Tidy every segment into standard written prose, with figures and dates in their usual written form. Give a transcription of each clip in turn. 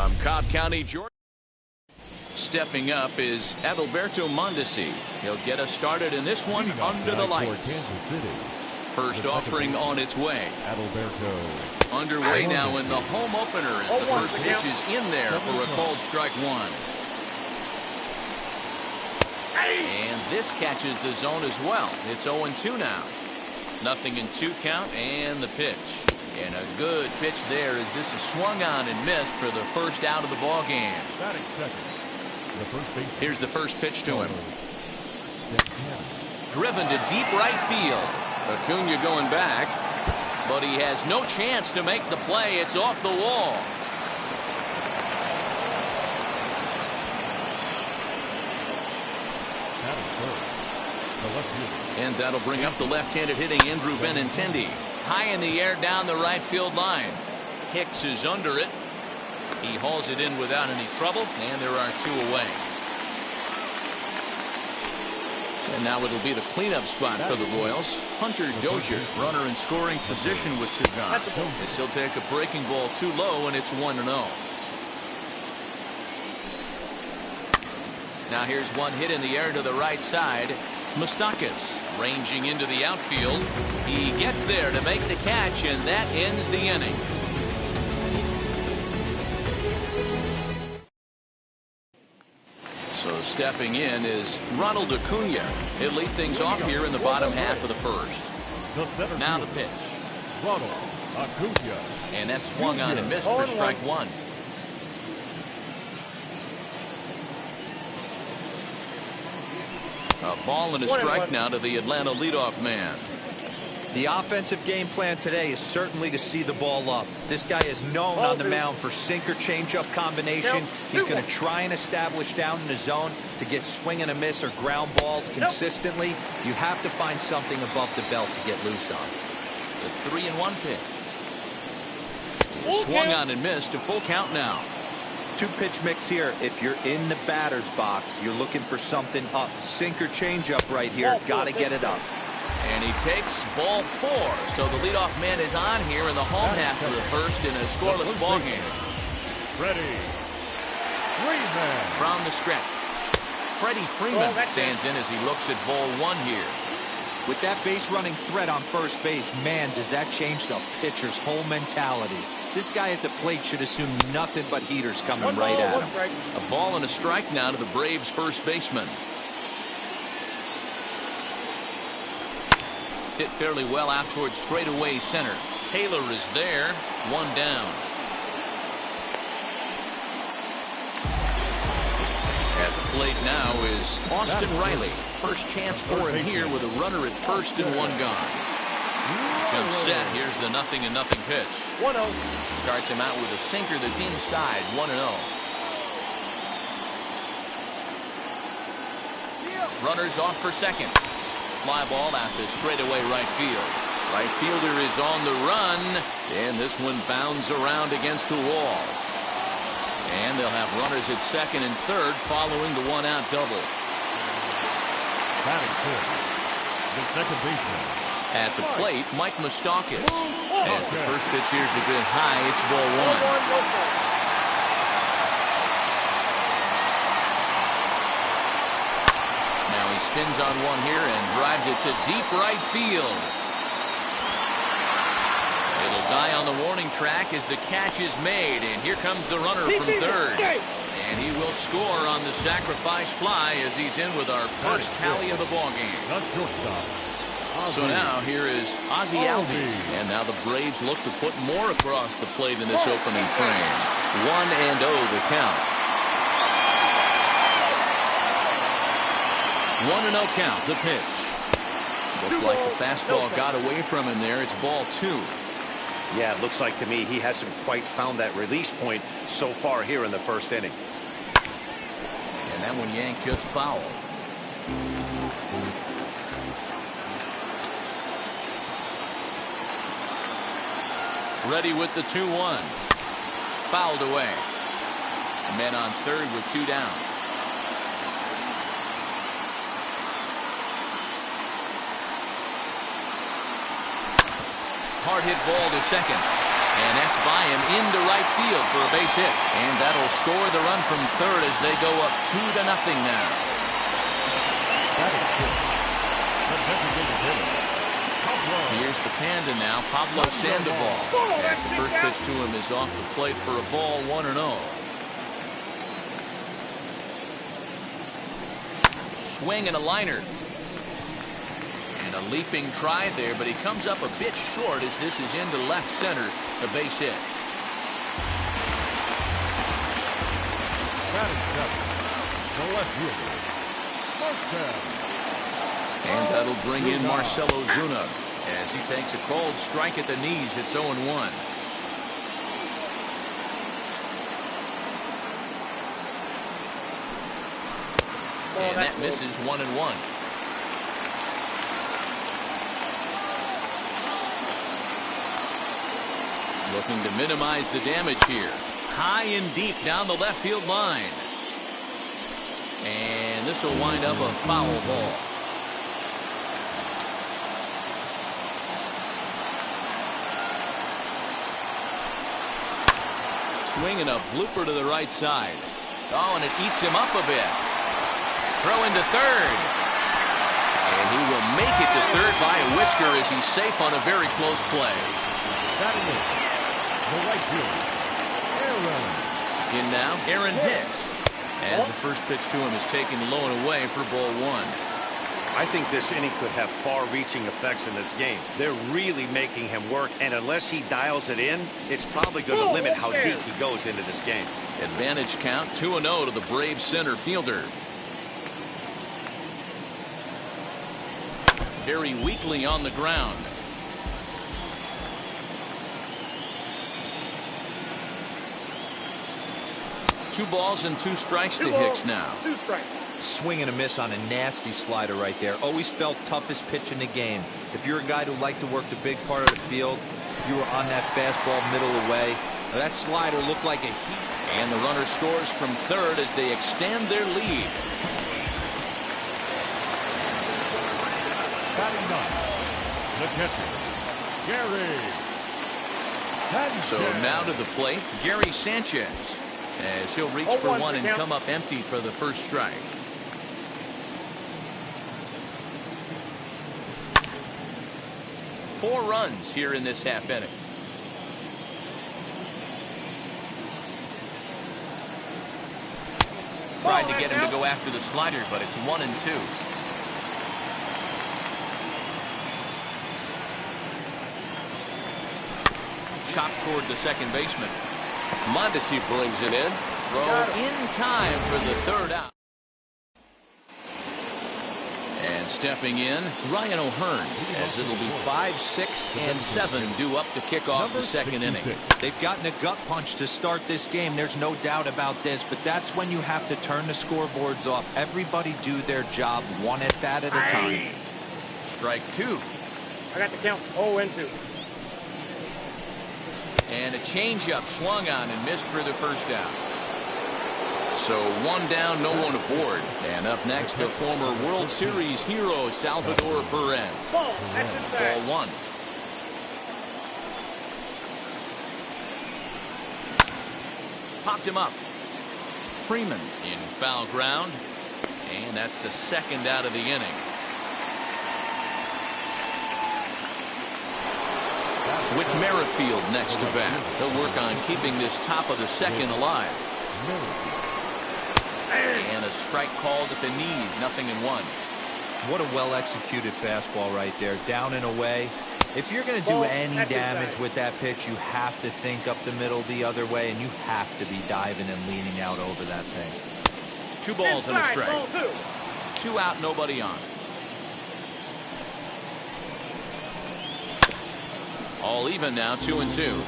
From Cobb County, Georgia. Stepping up is Adalberto Mondesi. He'll get us started in this one under the lights. First offering on its way. Adalberto. Underway now in the home opener as the first pitch is in there for a called strike one. And this catches the zone as well. It's 0-2 now. 0-2 count and the pitch. And a good pitch there as this is swung on and missed for the first out of the ball game. Here's the first pitch to him. Driven to deep right field. Acuna going back, but he has no chance to make the play. It's off the wall. And that'll bring up the left-handed hitting Andrew Benintendi. High in the air down the right field line. Hicks is under it. He hauls it in without any trouble, and there are two away. And now it'll be the cleanup spot for the Royals. Hunter Dozier, runner in scoring position with Sagan. As he'll take a breaking ball too low, and it's 1-0. Now here's one hit in the air to the right side. Moustakas ranging into the outfield. He gets there to make the catch, and that ends the inning. So stepping in is Ronald Acuna. He'll lead things off here in the bottom half of the first. Now the pitch. Ronald Acuna. And that's swung on and missed for strike one. A ball and a strike now to the Atlanta leadoff man. The offensive game plan today is certainly to see the ball up. This guy is known on the mound for sinker changeup combination. He's going to try and establish down in the zone to get swing and a miss or ground balls consistently. You have to find something above the belt to get loose on. The 3-1 pitch. Swung on and missed. A full count now. Two-pitch mix here. If you're in the batter's box, you're looking for something up. Sinker changeup right here. Got to get it up. And he takes ball 4. So the leadoff man is on here in the home half of the first in a scoreless ball game. Freddie Freeman. From the stretch. Freddie Freeman stands in as he looks at ball 1 here. With that base running threat on first base, man, does that change the pitcher's whole mentality. This guy at the plate should assume nothing but heaters coming right at him. A ball and a strike now to the Braves first baseman. Hit fairly well out towards straightaway center. Taylor is there. 1 down. At the plate now is Austin Riley. First chance for him here with a runner at first and 1 gone. Comes set. Here's the 0-0 pitch. 1-0. Starts him out with a sinker that's inside. 1-0. Runners off for second. Fly ball out to straightaway right field. Right fielder is on the run, and this one bounds around against the wall. And they'll have runners at second and third following the 1-out double. Batting fifth, the second baseman. At the plate, Mike Moustakas. As the first pitch here's a bit high, it's ball 1. Now he spins on one here and drives it to deep right field. It'll die on the warning track as the catch is made, and here comes the runner from third. And he will score on the sacrifice fly as he's in with our first tally of the ball game. So now here is Ozzie Albies, and now the Braves look to put more across the plate in this opening frame. 1-0 the count. 1-0 count, the pitch. Looked like the fastball got away from him there. It's ball 2. Yeah, it looks like to me he hasn't quite found that release point so far here in the first inning. And that one yanked just foul. Ready with the 2-1. Fouled away. Men on third with 2 down. Hard hit ball to second. And that's by him into right field for a base hit. And that'll score the run from third as they go up 2-0 now. That is good. The designated hitter, Pablo. Here's the Panda now, Pablo Sandoval. As the first pitch to him is off the plate for a ball, 1-0. Swing and a liner. And a leaping try there, but he comes up a bit short as this is into left center, a base hit. That is seven. The left fielder, first down. And that'll bring in Marcelo Zuna as he takes a cold strike at the knees. It's 0-1. And that misses 1-1. Looking to minimize the damage here. High and deep down the left field line. And this will wind up a foul ball. Swinging a blooper to the right side. Oh, and it eats him up a bit. Throw into third. And he will make it to third by a whisker as he's safe on a very close play. That is it. The right fielder, Aaron. In now, Aaron Hicks. As the first pitch to him is taken low and away for ball 1. I think this inning could have far-reaching effects in this game. They're really making him work, and unless he dials it in, it's probably going to limit how deep he goes into this game. Advantage count 2-0 to the Braves center fielder. Very weakly on the ground. Two balls and two strikes to Hicks now. Swing and a miss on a nasty slider right there. Always felt toughest pitch in the game. If you're a guy who liked to work the big part of the field, you were on that fastball middle away. That slider looked like a heat. And the runner scores from third as they extend their lead. Batting ninth, the catcher, Gary Sanchez. So now to the plate, Gary Sanchez, as he'll reach for one and come up empty for the first strike. Four runs here in this half inning. Tried to get him to go after the slider, but it's 1-2. Chopped toward the second baseman. Mondesi brings it in. Throw in time for the third out. And stepping in, Ryan O'Hearn, as it'll be 5, 6, and 7 due up to kick off the second inning. They've gotten a gut punch to start this game. There's no doubt about this, but that's when you have to turn the scoreboards off. Everybody do their job one at bat at a time. Strike 2. I got the count 0-2. And a changeup swung on and missed for the first out. So one down, no one aboard. And up next, the former World Series hero, Salvador Perez. Ball 1. Popped him up. Freeman in foul ground. And that's the second out of the inning. With Merrifield next to bat, they'll work on keeping this top of the second alive. And a strike called at the knees, 0-1. What a well-executed fastball right there, down and away. If you're going to do any damage with that pitch, you have to think up the middle the other way, and you have to be diving and leaning out over that thing. 2 balls and a strike. 2 out, nobody on. All even now, 2-2.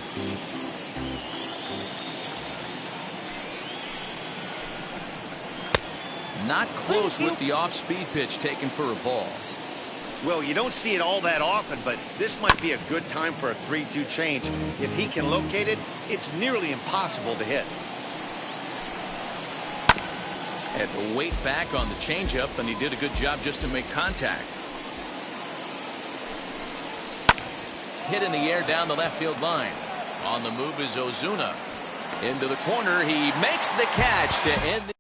Not close with the off-speed pitch taken for a ball. Well, you don't see it all that often, but this might be a good time for a 3-2 change. If he can locate it, it's nearly impossible to hit. Had to wait back on the changeup, and he did a good job just to make contact. Hit in the air down the left field line. On the move is Ozuna. Into the corner. He makes the catch to end the...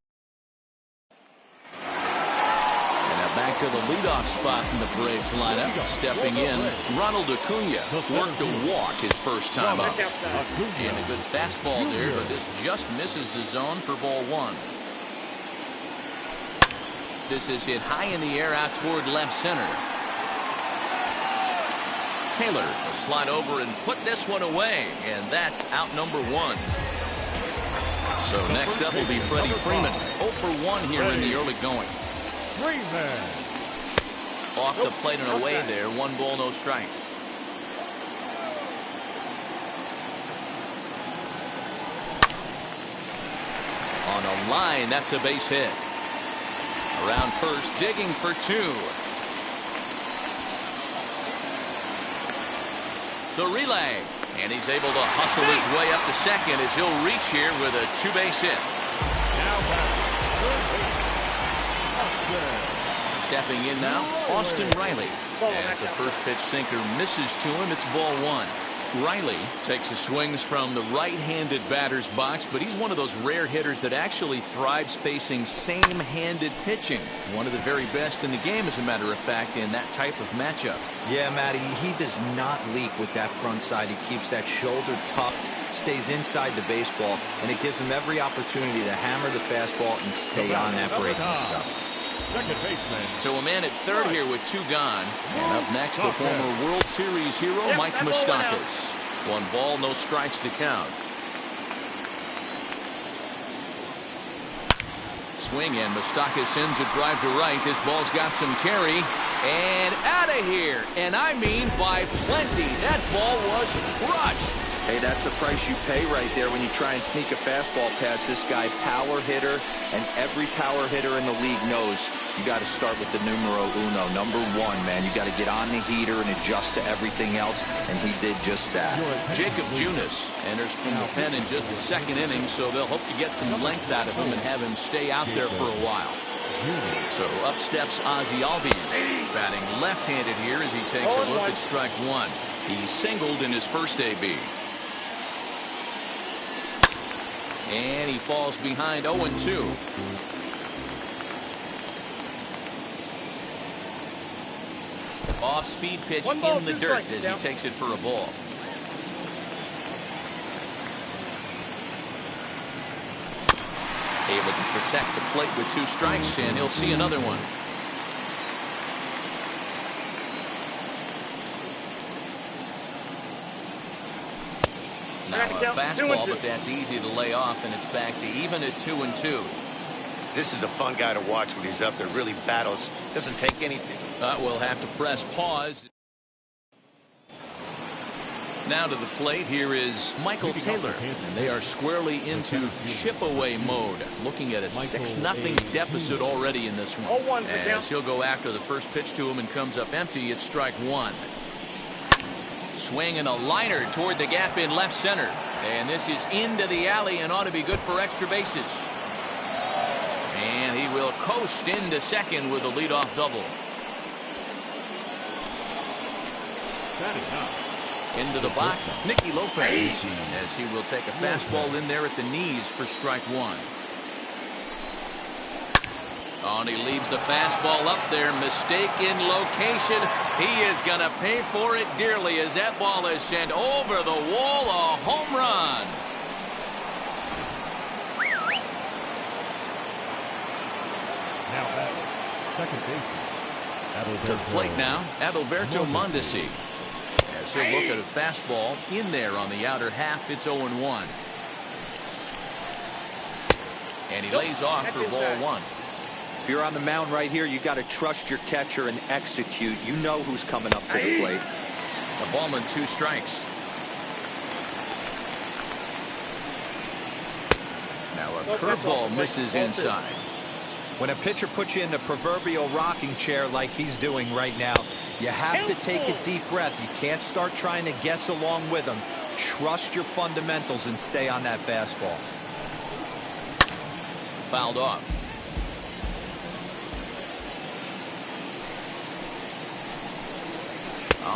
And now back to the leadoff spot in the Braves lineup. Stepping in, Ronald Acuna worked a walk his first time up. And a good fastball there, but this just misses the zone for ball one. This is hit high in the air out toward left center. Taylor will slide over and put this one away, and that's out number one. So next up will be Freddie Freeman. 0 for 1 here in the early going. Off the plate and away there. 1 ball, no strikes. On a line, that's a base hit. Around first, digging for 2. The relay, and he's able to hustle his way up to second as he'll reach here with a 2-base hit. Stepping in now, Austin Riley. As the first pitch sinker misses to him, it's ball 1. Riley takes his swings from the right-handed batter's box, but he's one of those rare hitters that actually thrives facing same-handed pitching. One of the very best in the game, as a matter of fact, in that type of matchup. Yeah, Matty, he does not leak with that front side. He keeps that shoulder tucked, stays inside the baseball, and it gives him every opportunity to hammer the fastball and stay on that breaking stuff. Second baseman. So a man at third here with 2 gone. And up next, the former World Series hero, Mike Moustakas. 1 ball, no strikes to count. Swing, and Moustakas sends a drive to right. This ball's got some carry. And out of here. And I mean by plenty. That ball was crushed. Hey, that's the price you pay right there when you try and sneak a fastball past this guy. Power hitter, and every power hitter in the league knows you got to start with the numero uno, number 1, man. You got to get on the heater and adjust to everything else, and he did just that. Jacob Junis enters from the pen in just the 2nd inning, so they'll hope to get some length out of him and have him stay out there for a while. So up steps Ozzie Albies, batting left-handed here as he takes a look at strike 1. He singled in his first AB. And he falls behind 0-2. Off-speed pitch in the dirt as he takes it for a ball. Able to protect the plate with 2 strikes, and he'll see another one. Now a fastball, but that's easy to lay off, and it's back to even at 2-2. This is a fun guy to watch when he's up there. Really battles. Doesn't take anything. We'll have to press pause. Now to the plate, here is Michael Taylor, and they are squarely into chip-away mode, looking at a 6-0 deficit already in this one. As he'll go after the first pitch to him and comes up empty, it's strike 1. Swing and a liner toward the gap in left center. And this is into the alley and ought to be good for extra bases. And he will coast into second with a leadoff double. Into the box, Nicky Lopez, as he will take a fastball in there at the knees for strike 1. Oh, and he leaves the fastball up there. Mistaken location. He is going to pay for it dearly as that ball is sent over the wall. A home run. Now back. Second baseman. To the plate now, Adalberto Mondesi. As he'll look at a fastball in there on the outer half, it's 0-1. And he lays off for ball 1. If you're on the mound right here, you got to trust your catcher and execute. You know who's coming up to the plate. The ballman, 2 strikes. Now a curveball misses inside. When a pitcher puts you in the proverbial rocking chair like he's doing right now, you have to take a deep breath. You can't start trying to guess along with him. Trust your fundamentals and stay on that fastball. Fouled off.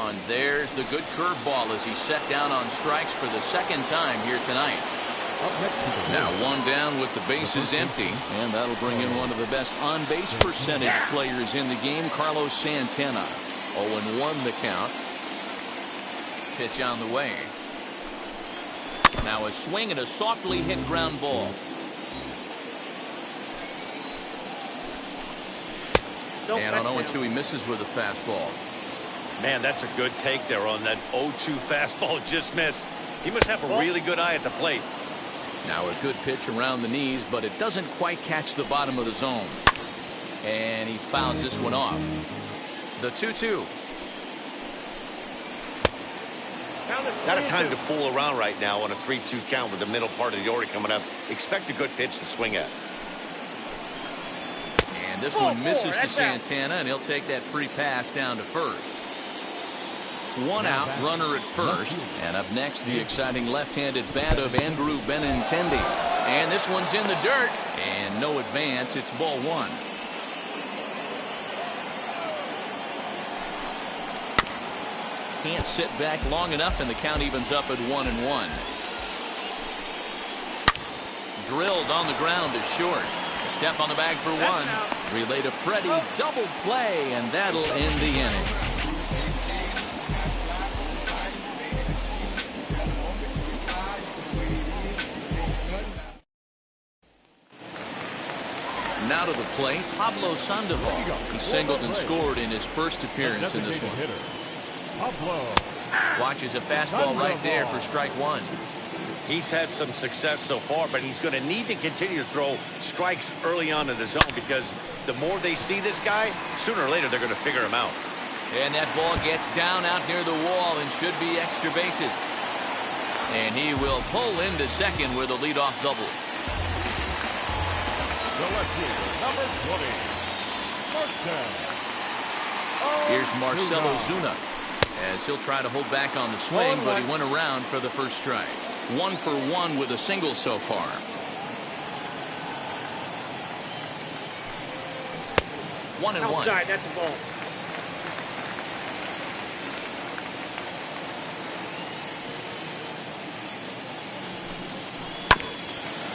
Oh, and there's the good curveball as he's set down on strikes for the second time here tonight. Now one down with the bases empty, and that'll bring in one of the best on-base percentage players in the game, Carlos Santana. 0-1 the count. Pitch on the way. Now a swing and a softly hit ground ball. And on 0-2 he misses with a fastball. Man, that's a good take there on that 0-2 fastball. Just missed. He must have a really good eye at the plate. Now a good pitch around the knees, but it doesn't quite catch the bottom of the zone. And he fouls this one off. The 2-2. Not a time to fool around right now on a 3-2 count with the middle part of the order coming up. Expect a good pitch to swing at. And this one misses to Santana, and he'll take that free pass down to first. One out, runner at first. And up next, the exciting left-handed bat of Andrew Benintendi. And this one's in the dirt. And no advance. It's ball one. Can't sit back long enough, and the count evens up at 1-1. Drilled on the ground is short. Step on the bag for one. Relay to Freddie. Double play, and that'll end the inning. Now to the plate, Pablo Sandoval. He singled and scored in his first appearance in this one. Watches a fastball right there for strike one. He's had some success so far, but he's going to need to continue to throw strikes early on in the zone because the more they see this guy, sooner or later they're going to figure him out. And that ball gets down out near the wall and should be extra bases. And he will pull into second with a leadoff double. The left fielder, number 20. Here's Marcelo Zuna, as he'll try to hold back on the swing, but he went around for the first strike. 1 for 1 with a single so far. One and one. Outside, that's the ball.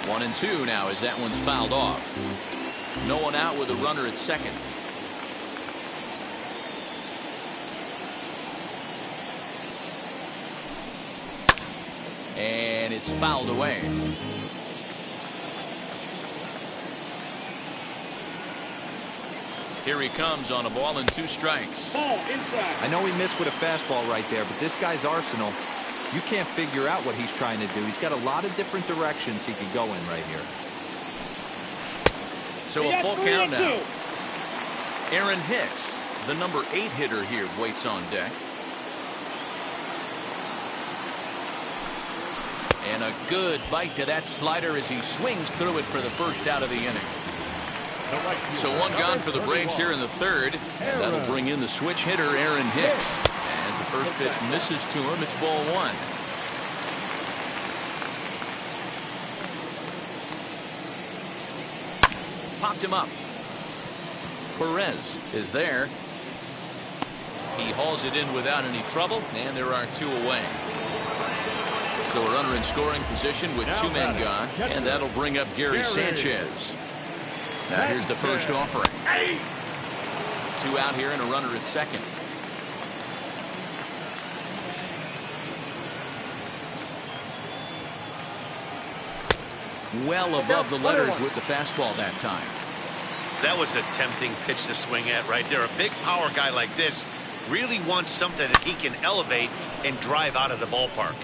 One and two now as that one's fouled off. No one out with a runner at second. And it's fouled away. Here he comes on a ball and 2 strikes. Ball inside. I know he missed with a fastball right there, but this guy's arsenal, you can't figure out what he's trying to do. He's got a lot of different directions he could go in right here. So a full count now. Aaron Hicks, the number 8 hitter here, waits on deck. And a good bite to that slider as he swings through it for the first out of the inning. So one gone for the Braves here in the third. And that'll bring in the switch hitter, Aaron Hicks. As the first pitch misses to him, it's ball one. Popped him up. Perez is there. He hauls it in without any trouble, and there are 2 away. So a runner in scoring position with 2 men gone, and that'll bring up Gary Sanchez. Now here's the first offering. 2 out here and a runner at second. Well above the letters with the fastball that time. That was a tempting pitch to swing at right there. A big power guy like this really wants something that he can elevate and drive out of the ballpark.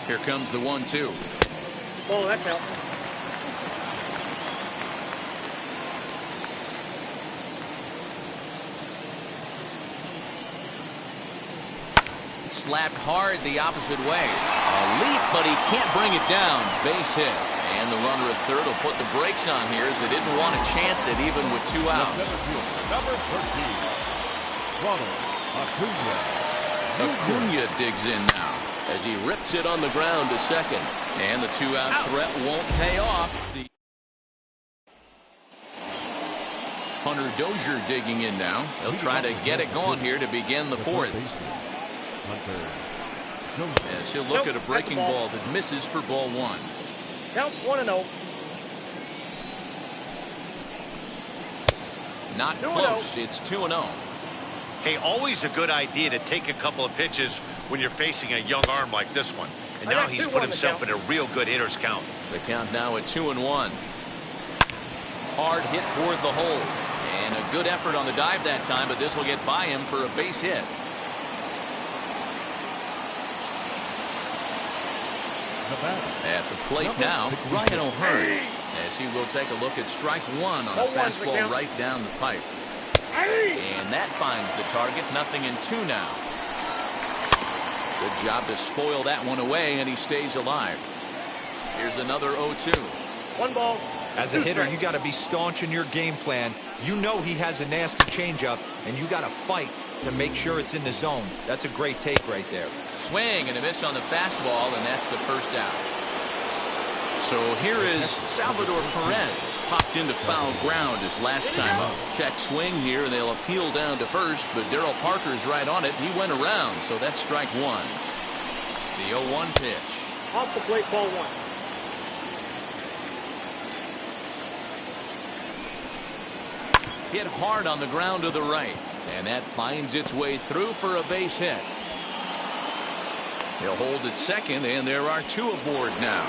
Here comes the 1-2. Oh, that's out. Slapped hard the opposite way. A leap, but he can't bring it down. Base hit. And the runner at third will put the brakes on here as they didn't want to chance it even with 2 outs. Number 13, Ronald Acuna. Acuna digs in now. as he rips it on the ground to second. And the two-out threat won't pay off. The Hunter Dozier digging in now. He'll try to get it going here to begin the fourth. As he'll look at a breaking ball that misses for ball one. Counts 1-0. Not close. It's 2-0. Hey, always a good idea to take a couple of pitches when you're facing a young arm like this one. And now he's put himself in a real good hitter's count. The count now at 2-1. Hard hit toward the hole. And a good effort on the dive that time, but this will get by him for a base hit. At the plate now, Ryan O'Hearn, as he will take a look at strike one on a fastball right down the pipe. And that finds the target. 0-2 now. Good job to spoil that one away, and he stays alive. Here's another 0-2. 1 ball. As a hitter, you got to be staunch in your game plan. You know he has a nasty changeup, and you got to fight to make sure it's in the zone. That's a great take right there. Swing and a miss on the fastball, and that's the first out. So here is Salvador Perez, popped into foul ground his last time up. Check swing here, and they'll appeal down to first, but Darryl Parker's right on it. He went around, so that's strike one. The 0-1 pitch. Off the plate, ball one. Hit hard on the ground to the right, and that finds its way through for a base hit. He'll hold at second, and there are two aboard now.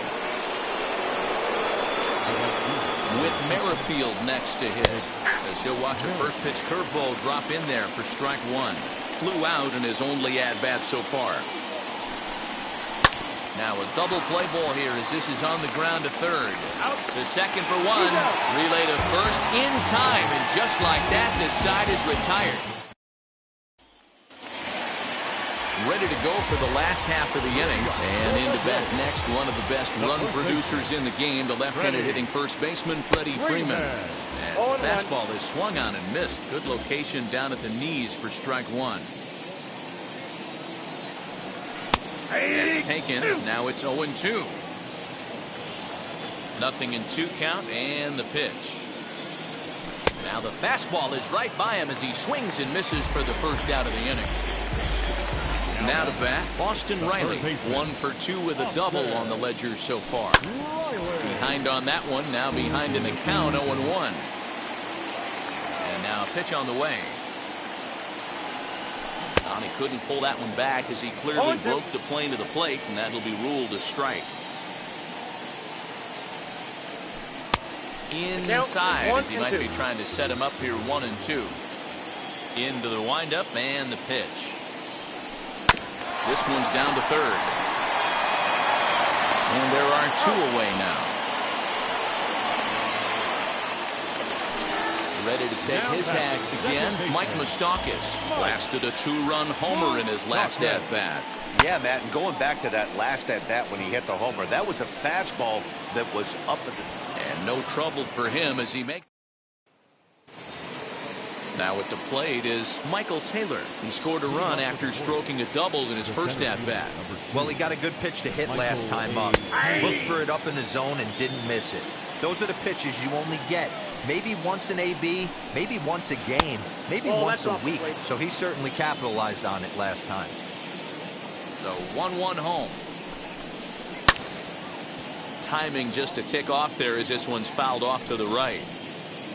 With Merrifield next to hit, as he'll watch a first pitch curveball drop in there for strike one. Flew out in his only at-bat so far. Now a double play ball here as this is on the ground to third. Out to second for one. Relay to first in time, and just like that, this side is retired. Ready to go for the last half of the inning, and into bat next, one of the best run producers in the game, the left-handed hitting first baseman Freddie Freeman. As the fastball is swung on and missed. Good location down at the knees for strike one. That's taken. Now it's 0-2. 0-2 count, and the pitch. Now the fastball is right by him as he swings and misses for the first out of the inning. Now to bat, Austin Riley. 1 for 2 with a double on the ledger so far. Behind on that one, now behind in the count, 0-1. And now a pitch on the way. He couldn't pull that one back as he clearly broke the plane to the plate, and that'll be ruled a strike. Inside as he might be trying to set him up here, 1-2. Into the windup and the pitch. This one's down to third. And there are two away now. Ready to take his hacks again, Mike Moustakas. Blasted a 2-run homer in his last at-bat. Yeah, Matt, and going back to that last at-bat when he hit the homer, that was a fastball that was up at the... And no trouble for him as he makes... Now at the plate is Michael Taylor. He scored a run after stroking a double in his first at-bat. Well, he got a good pitch to hit last time up. Looked for it up in the zone and didn't miss it. Those are the pitches you only get maybe once an AB, maybe once a game, maybe once a week. So he certainly capitalized on it last time. The 1-1 home. Timing just to tick off there as this one's fouled off to the right.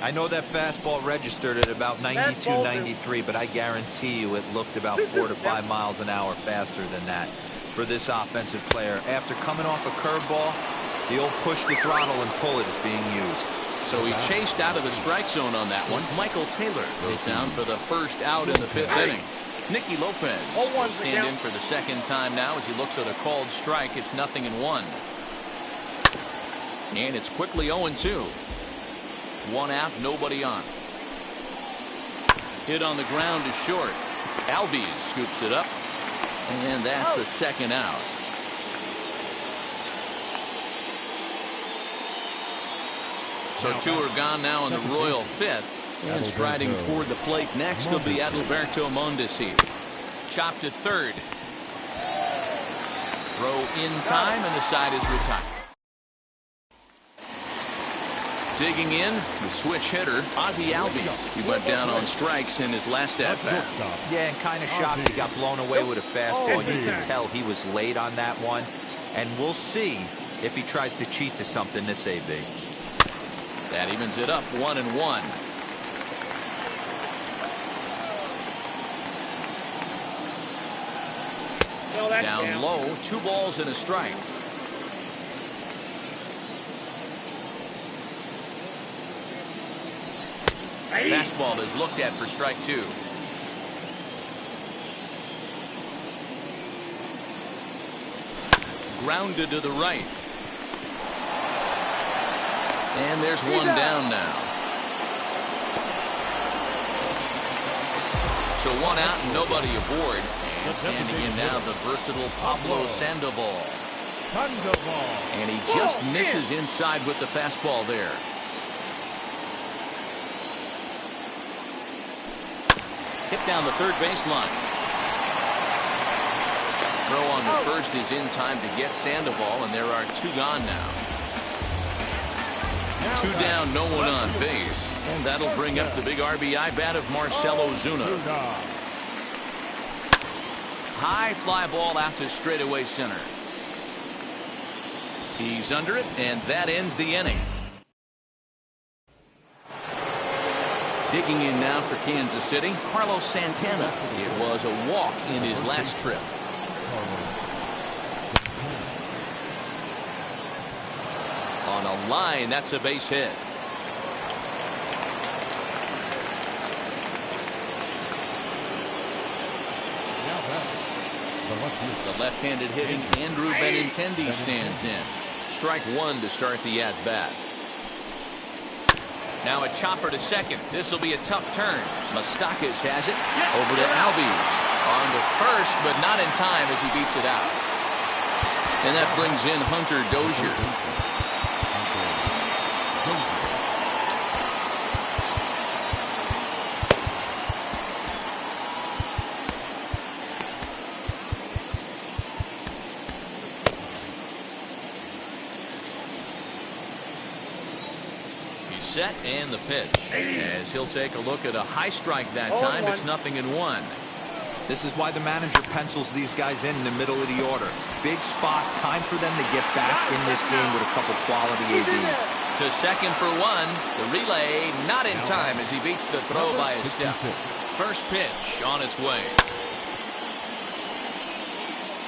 I know that fastball registered at about 92, 93, but I guarantee you it looked about 4 to 5 miles an hour faster than that for this offensive player. After coming off a curveball, the old push the throttle and pull it is being used. So he chased out of the strike zone on that one. Michael Taylor goes down for the first out in the fifth inning. Nicky Lopez will stand in for the second time now as he looks at a called strike. It's 0-1. And it's quickly 0-2. 1 out, nobody on. Hit on the ground to short. Albies scoops it up. And that's the second out. So 2 are gone now in the Royal fifth. And striding toward the plate next will be Adalberto Mondesi. Chopped at third. throw in time, and the side is retired. Digging in, the switch hitter, Ozzie Albies. He went down on strikes in his last at-bat. Yeah, and kind of shocked he got blown away with a fastball. You can tell he was late on that one. And we'll see if he tries to cheat to something this AB. That evens it up 1-1. Down low, 2 balls and a strike. Fastball is looked at for strike 2. Grounded to the right. And there's one down now. So 1 out and nobody aboard. And standing in now, the versatile Pablo Sandoval. And he just misses inside with the fastball there. Hit down the third baseline. Throw on the first is in time to get Sandoval, and there are 2 gone now. 2 down, no one on base. And that'll bring up the big RBI bat of Marcell Ozuna. High fly ball out to straightaway center. He's under it, and that ends the inning. Digging in now for Kansas City, Carlos Santana. It was a walk in his last trip. On a line, that's a base hit. The left-handed hitting Andrew Benintendi stands in. Strike 1 to start the at-bat. Now a chopper to second. This will be a tough turn. Moustakas has it. Over to Albies. On to first, but not in time as he beats it out. And that brings in Hunter Dozier. Set and the pitch as he'll take a look at a high strike that time. It's 0-1. This is why the manager pencils these guys in the middle of the order. Big spot, time for them to get back in this game with a couple quality ABs. To second for 1. The relay not in time as he beats the throw by a step. First pitch on its way.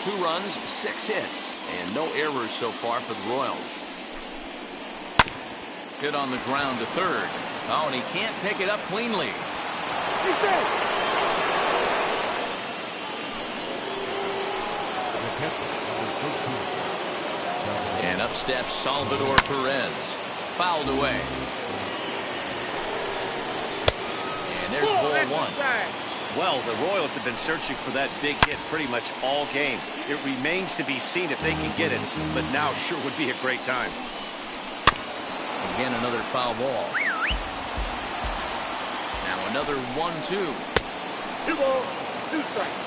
2 runs, 6 hits, and no errors so far for the Royals. Hit on the ground to third. Oh, and he can't pick it up cleanly. And up steps Salvador Perez. Fouled away. And there's ball 1. Well, the Royals have been searching for that big hit pretty much all game. It remains to be seen if they can get it, but now sure would be a great time. Again, another foul ball. Now another 1-2. 2 balls, 2 strikes.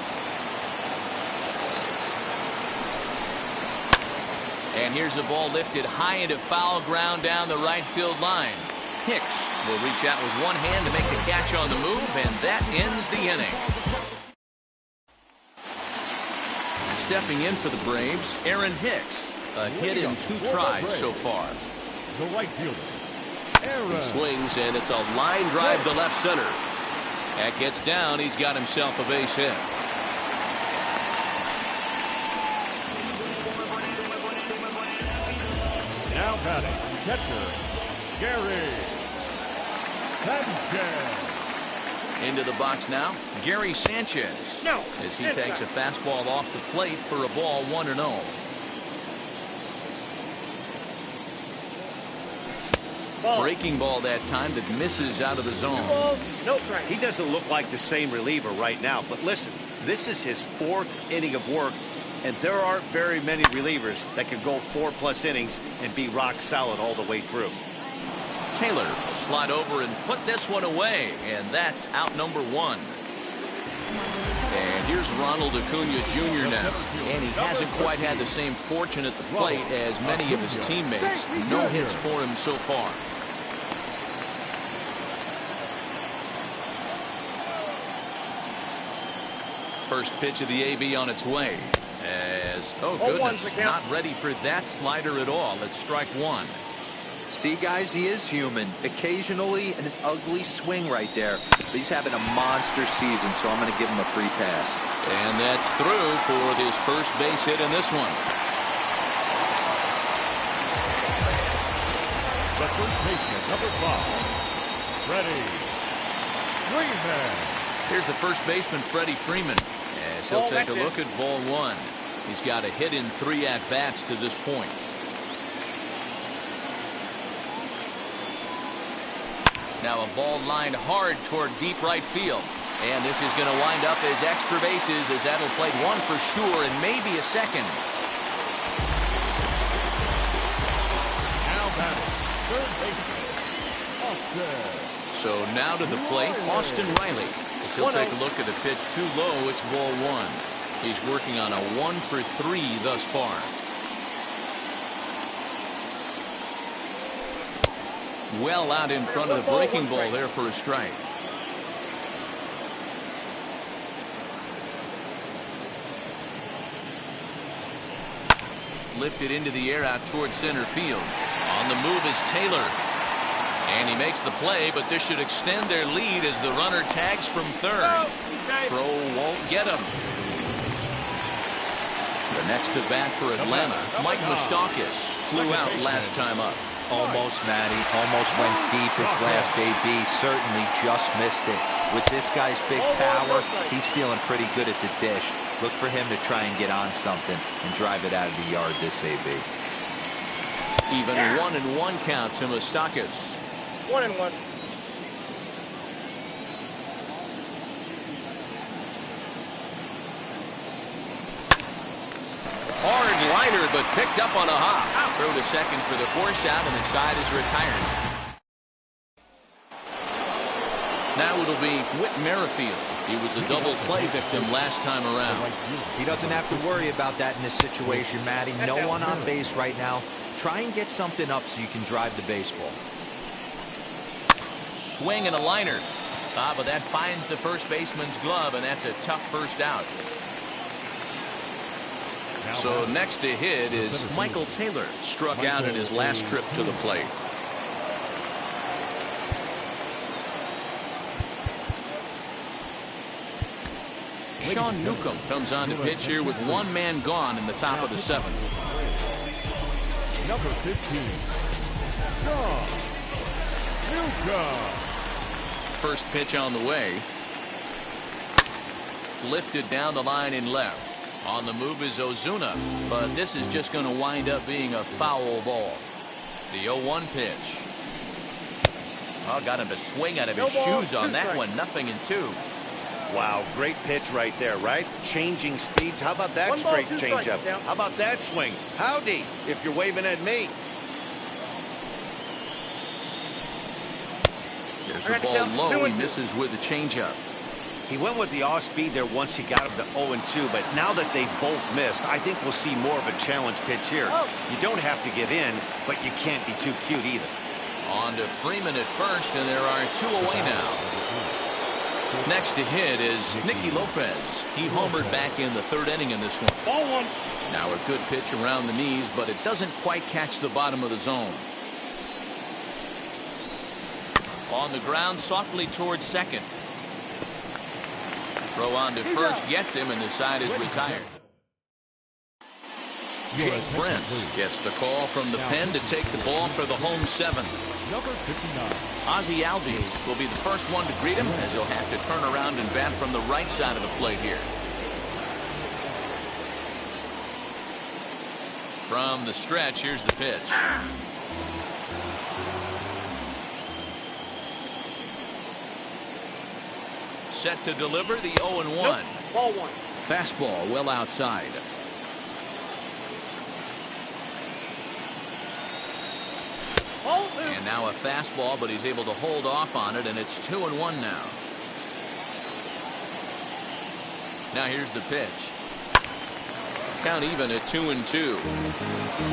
And here's a ball lifted high into foul ground down the right field line. Hicks will reach out with one hand to make the catch on the move, and that ends the inning. Stepping in for the Braves, Aaron Hicks. A hit in 2 tries so far. The right fielder, He swings, and it's a line drive to left center. That gets down. He's got himself a base hit. Now batting, catcher, Gary Sanchez. Into the box now, Gary Sanchez. No. As he takes a fastball off the plate for a ball 1-0. Breaking ball that time that misses out of the zone. 2 balls, no strikes. He doesn't look like the same reliever right now, but listen, this is his 4th inning of work, and there aren't very many relievers that can go 4+ innings and be rock solid all the way through. Taylor will slide over and put this one away, and that's out number 1. And here's Ronald Acuna Jr. now. And he hasn't quite had the same fortune at the plate as many of his teammates. No hits for him so far. First pitch of the AB on its way. As, oh goodness, not ready for that slider at all. It's strike one. See, guys, he is human. Occasionally an ugly swing right there. But he's having a monster season, so I'm going to give him a free pass. And that's through for his first base hit in this one. The first baseman, number 5, Freddie Freeman. Here's the first baseman, Freddie Freeman, as he'll take a look at ball one. He's got a hit in 3 at-bats to this point. Now a ball lined hard toward deep right field. And this is going to wind up as extra bases, as that'll play one for sure and maybe a second. Now batting, third baseman, Austin. So now to the plate, Austin Riley. As he'll take a look at the pitch too low, it's ball one. He's working on a 1 for 3 thus far. Well out in front of the breaking ball there for a strike. Lifted into the air out towards center field. On the move is Taylor. And he makes the play, but this should extend their lead as the runner tags from third. Throw won't get him. The next to bat for Atlanta, Mike Moustakas, flew out last time up. Almost, Matty. Almost went deep his last AB. Certainly just missed it. With this guy's big power, he's feeling pretty good at the dish. Look for him to try and get on something and drive it out of the yard this AB. Even 1-1 count to Moustakas. 1-1. Hard liner, but picked up on a hop. Throw to second for the force out, and the side is retired. Now it'll be Whit Merrifield. He was a double play victim last time around. He doesn't have to worry about that in this situation, Matty. No one on base right now. Try and get something up so you can drive the baseball. Swing and a liner. But that finds the first baseman's glove, and that's a tough first out. So next to hit is Michael Taylor. Struck out in his last trip to the plate. Sean Newcomb comes on to pitch here with 1 man gone in the top of the 7th. Number 15, Sean Newcomb. First pitch on the way. Lifted down the line in left. On the move is Ozuna, but this is just going to wind up being a foul ball. The 0-1 pitch. Oh, got him to swing out of his shoes on that one. 0-2. Wow, great pitch right there, right? Changing speeds. How about that straight changeup? How about that swing? Howdy, if you're waving at me. There's a ball low. He misses with a changeup. He went with the off speed there once he got him to 0-2, but now that they've both missed, I think we'll see more of a challenge pitch here. You don't have to give in, but you can't be too cute either. On to Freeman at first, and there are 2 away now. Next to hit is Nicky Lopez. He homered back in the 3rd inning in this one. Ball 1. Now a good pitch around the knees, but it doesn't quite catch the bottom of the zone. On the ground, softly towards second. Throw on to first, gets him, and the side is retired. Jake Prince gets the call from the pen to take the ball for the home 7th. Number 59. Ozzie Albies will be the first one to greet him, as he'll have to turn around and bat from the right side of the plate here. From the stretch, here's the pitch. Set to deliver the 0-1. Nope. Ball 1. Fastball well outside. Ball 2. And now a fastball, but he's able to hold off on it, and it's 2-1 now. Now here's the pitch. Count even at 2-2.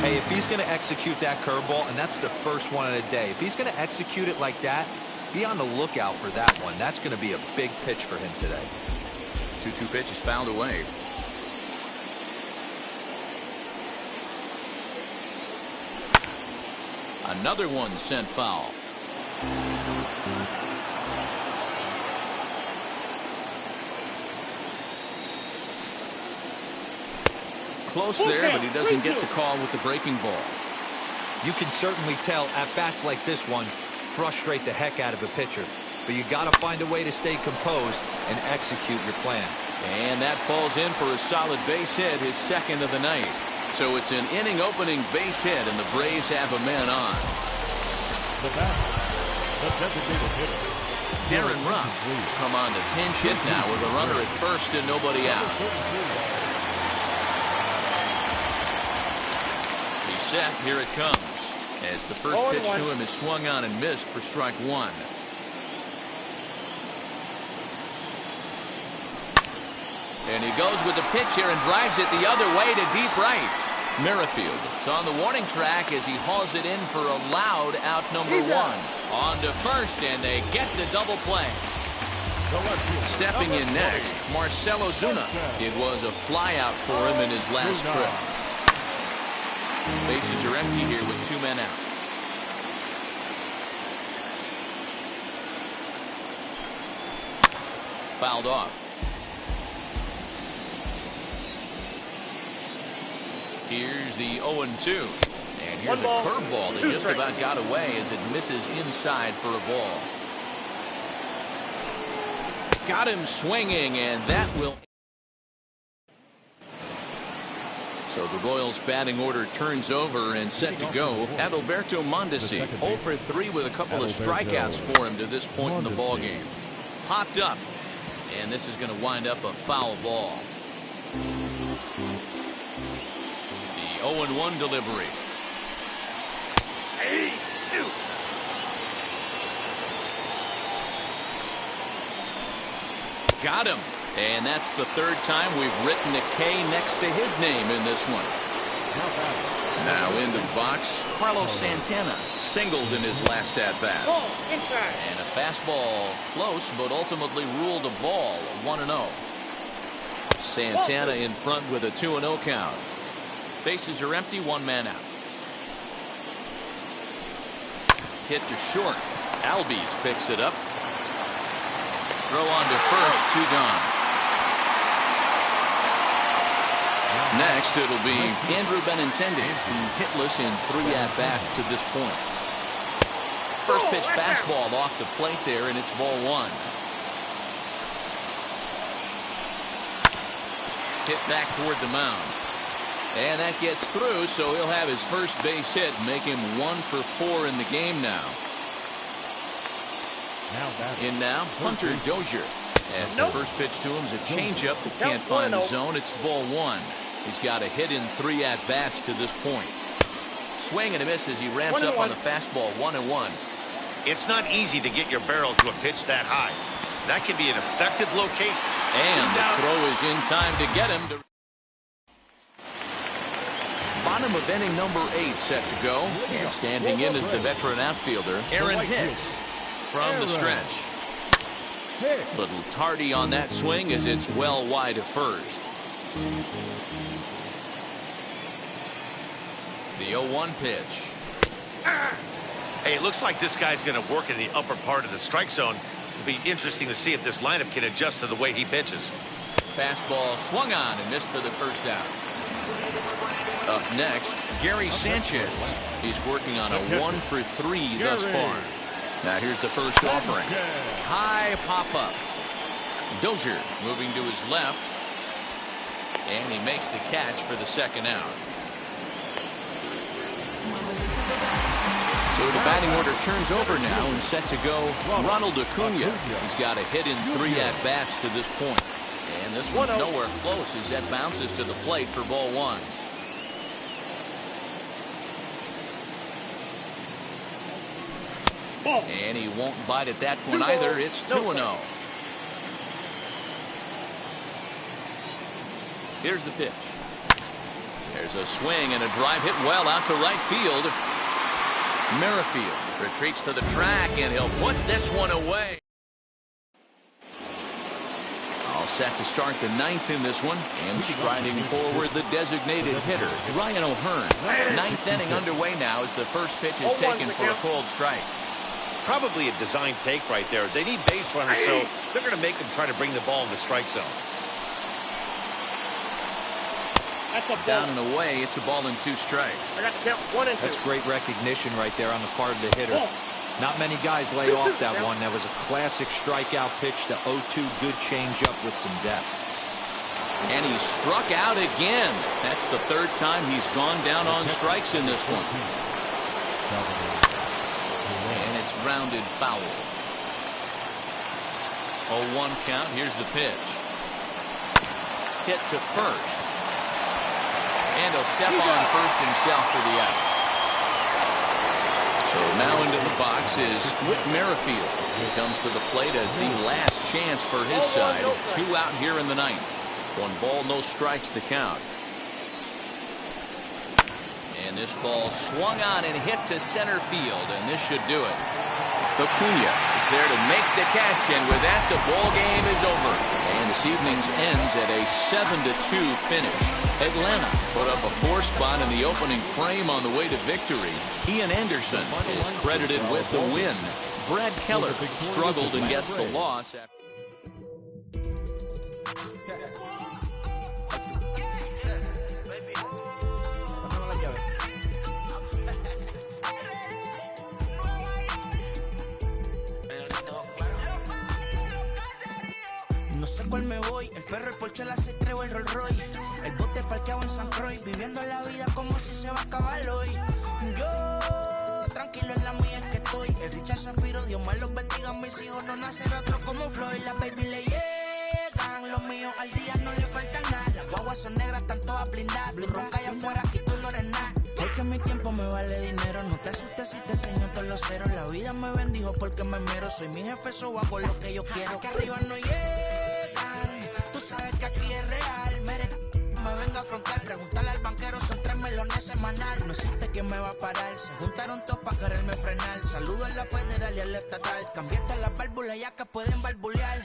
Hey, if he's going to execute that curveball, and that's the first one of the day, if he's going to execute it like that, be on the lookout for that one. That's going to be a big pitch for him today. 2-2 pitch is fouled away. Another one sent foul. Close there, but he doesn't get the call with the breaking ball. You can certainly tell at bats like this one frustrate the heck out of a pitcher. But you got to find a way to stay composed and execute your plan. And that falls in for a solid base hit, his second of the night. So it's an inning-opening base hit, and the Braves have a man on. The batter, the designated hitter, Darren Ruff come on to pinch hit now with a runner at first and nobody out. He's set. Here it comes. As the first pitch to him is swung on and missed for strike one. And he goes with the pitch here and drives it the other way to deep right. Merrifield is on the warning track as he hauls it in for a loud out number one. On to first, and they get the double play. Stepping in next, Marcell Ozuna. It was a flyout for him in his last trip. Bases are empty here with 2 men out. Fouled off. Here's the 0-2. And here's a curveball that just about got away as it misses inside for a ball. Got him swinging, and that will. So the Royals batting order turns over and set to go. Adalberto Mondesi 0 for 3 with a couple of strikeouts for him to this point in the ballgame. Popped up, and this is going to wind up a foul ball. The 0-1 delivery. Got him. And that's the third time we've written a K next to his name in this one. Now into the box, Carlos Santana singled in his last at-bat. And a fastball close, but ultimately ruled a ball, 1-0. Santana in front with a 2-0 count. Bases are empty, 1 man out. Hit to short. Albies picks it up. Throw on to first, 2 gone. Next, it'll be Andrew Benintendi. He's hitless in 3 at-bats to this point. First pitch fastball off the plate there, and it's ball 1. Hit back toward the mound. And that gets through, so he'll have his first base hit, make him 1 for 4 in the game now. In now, Hunter Dozier. As the first pitch to him is a changeup that can't find the zone. It's ball 1. He's got a hit in 3 at-bats to this point. Swing and a miss as he ramps up on the fastball, 1-1. It's not easy to get your barrel to a pitch that high. That can be an effective location. And the throw is in time to get him to. Bottom of inning number 8 set to go. And standing in is the veteran outfielder, Aaron Hicks. From the stretch. Little tardy on that swing as it's well wide of first. The 0-1 pitch. Hey, it looks like this guy's going to work in the upper part of the strike zone. It'll be interesting to see if this lineup can adjust to the way he pitches. Fastball swung on and missed for the first out. Up next, Gary Sanchez. He's working on a 1 for 3 thus far. Now here's the first offering. High pop-up. Dozier moving to his left. And he makes the catch for the second out. So the batting order turns over now and set to go Ronald Acuna. He's got a hit in 3 at-bats to this point. And this one's nowhere close as that bounces to the plate for ball 1. And he won't bite at that point either. It's 2-0. Here's the pitch. There's a swing and a drive hit well out to right field. Merrifield retreats to the track, and he'll put this one away. All set to start the ninth in this one, and striding forward the designated hitter, Ryan O'Hearn. Ninth inning underway now as the first pitch is taken for a cold strike. Probably a design take right there. They need base runners, so they're going to make them try to bring the ball in the strike zone. That's a ball. Down and away, it's a ball and 2 strikes. I got to count 1 and 2. That's great recognition right there on the part of the hitter. Not many guys lay off that one. That was a classic strikeout pitch. The 0-2 good changeup with some depth. And he struck out again. That's the 3rd time he's gone down on strikes in this one. And it's grounded foul. 0-1 count. Here's the pitch. Hit to first. And he'll step on first himself for the out. So now into the box is Whit Merrifield. He comes to the plate as the last chance for his side. 2 out here in the ninth. 1 ball, no strikes the count. And this ball swung on and hit to center field, and this should do it. Acuna is there to make the catch, and with that, the ball game is over. And this evening's ends at a 7-2 finish. Atlanta put up a 4 spot in the opening frame on the way to victory. Ian Anderson is credited with the win. Brad Keller struggled and gets the loss. No sé cuál me voy, el ferro, el Porsche, la C3 o el Rolls Royce. El bote parqueado en San Croix, viviendo la vida como si se va a acabar hoy. Yo, tranquilo en la mía es que estoy. El Richard Zafiro, Dios más los bendiga, mis hijos no nacer otro como Floyd. Las baby le llegan, los míos al día no le falta nada. Las guaguas son negras, están todas blindadas. Tú ronca allá afuera, aquí tú no eres nada. Es que mi tiempo me vale dinero, no te asustes si te enseño todos los ceros. La vida me bendijo porque me mero, soy mi jefe, so hago lo que yo quiero. Aquí arriba no llegan, tú sabes que aquí es real. Me venga a afrontar, preguntarle al banquero, son 3 melones semanal. No existe quien me va a parar, se juntaron todos para quererme frenar. Saludo a la federal y al estatal, cambié todas las válvulas ya que pueden barbulear.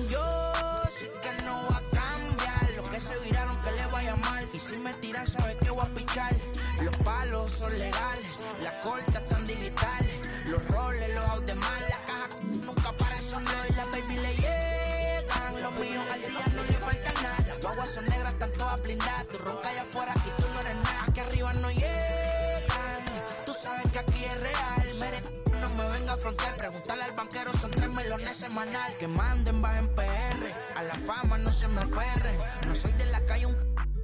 Yo sí que no voy a cambiar, lo que se viraron que le vaya mal. Y si me tiran sabes que voy a pichar. Los palos son legales, las cortas están digitales. Los roles, los out de mal, la caja nunca paran, son los y las baby le llegan. Los míos al día no le falta nada. Las guaguas son negras, están todas blindadas. Tú ronca allá afuera, aquí tú no eres nada. Aquí arriba no llegan, tú sabes que aquí es real. No me venga a afrontar, preguntarle al banquero, son 3 melones semanal. Que manden, bajen PR, a la fama no se me aferren. No soy de la calle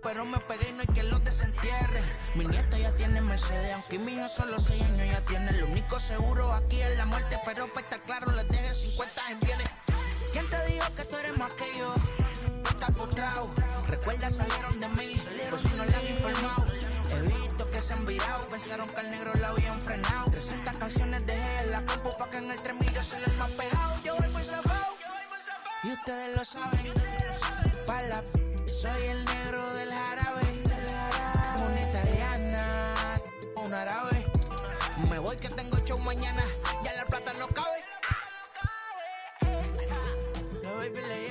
pero me pegué y no hay que los desentierre. Mi nieta ya tiene Mercedes, aunque mi hijo solo 6 años ya tiene. Lo único seguro aquí es la muerte, pero para estar claro les deje 50 en bienes. ¿Quién te dijo que tú eres más que yo? Estás frustrado, recuerda salieron de mí, pues si no le han informado. He visto que se han virado, pensaron que al negro la habían frenado. 300 canciones dejé en la compu pa' que en el 3000 soy el más pegado. Yo voy muy zafado, y ustedes lo saben. Pa' la soy el negro del jarabe. Una italiana, un árabe. Me voy que tengo show mañana, ya la plata no cabe. La baby le